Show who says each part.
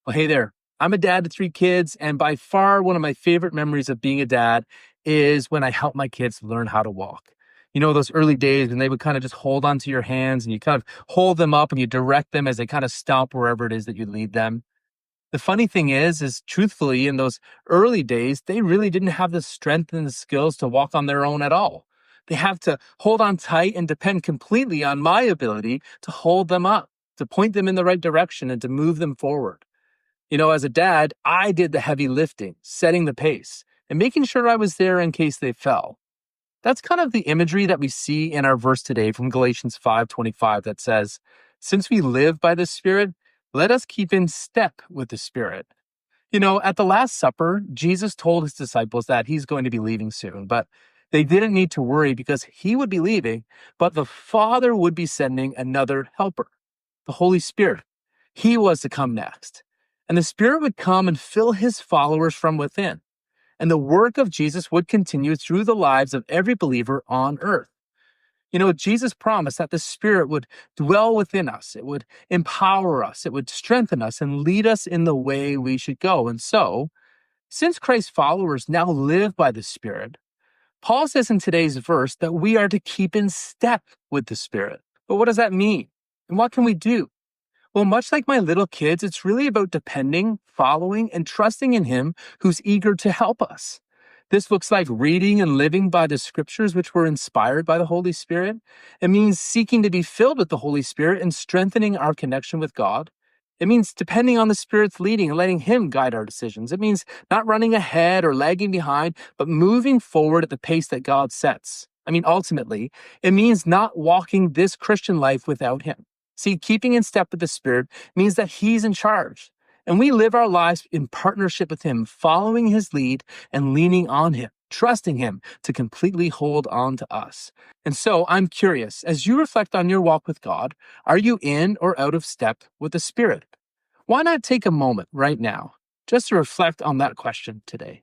Speaker 1: Well, hey there. I'm a dad to three kids, and by far one of my favorite memories of being a dad is when I helped my kids learn how to walk. You know, those early days when they would kind of just hold onto your hands and you kind of hold them up and you direct them as they kind of stomp wherever it is that you lead them. The funny thing is truthfully, in those early days, they really didn't have the strength and the skills to walk on their own at all. They have to hold on tight and depend completely on my ability to hold them up, to point them in the right direction and to move them forward. You know, as a dad, I did the heavy lifting, setting the pace, and making sure I was there in case they fell. That's kind of the imagery that we see in our verse today from Galatians 5:25 that says, "Since we live by the Spirit, let us keep in step with the Spirit." You know, at the Last Supper, Jesus told his disciples that he's going to be leaving soon, but they didn't need to worry because he would be leaving, but the Father would be sending another helper, the Holy Spirit. He was to come next. And the Spirit would come and fill his followers from within. And the work of Jesus would continue through the lives of every believer on earth. You know, Jesus promised that the Spirit would dwell within us. It would empower us. It would strengthen us and lead us in the way we should go. And so, since Christ's followers now live by the Spirit, Paul says in today's verse that we are to keep in step with the Spirit. But what does that mean? And what can we do? Well, much like my little kids, it's really about depending, following, and trusting in Him who's eager to help us. This looks like reading and living by the scriptures, which were inspired by the Holy Spirit. It means seeking to be filled with the Holy Spirit and strengthening our connection with God. It means depending on the Spirit's leading and letting Him guide our decisions. It means not running ahead or lagging behind, but moving forward at the pace that God sets. Ultimately, it means not walking this Christian life without Him. See, keeping in step with the Spirit means that He's in charge, and we live our lives in partnership with Him, following His lead and leaning on Him, trusting Him to completely hold on to us. And so I'm curious, as you reflect on your walk with God, are you in or out of step with the Spirit? Why not take a moment right now just to reflect on that question today?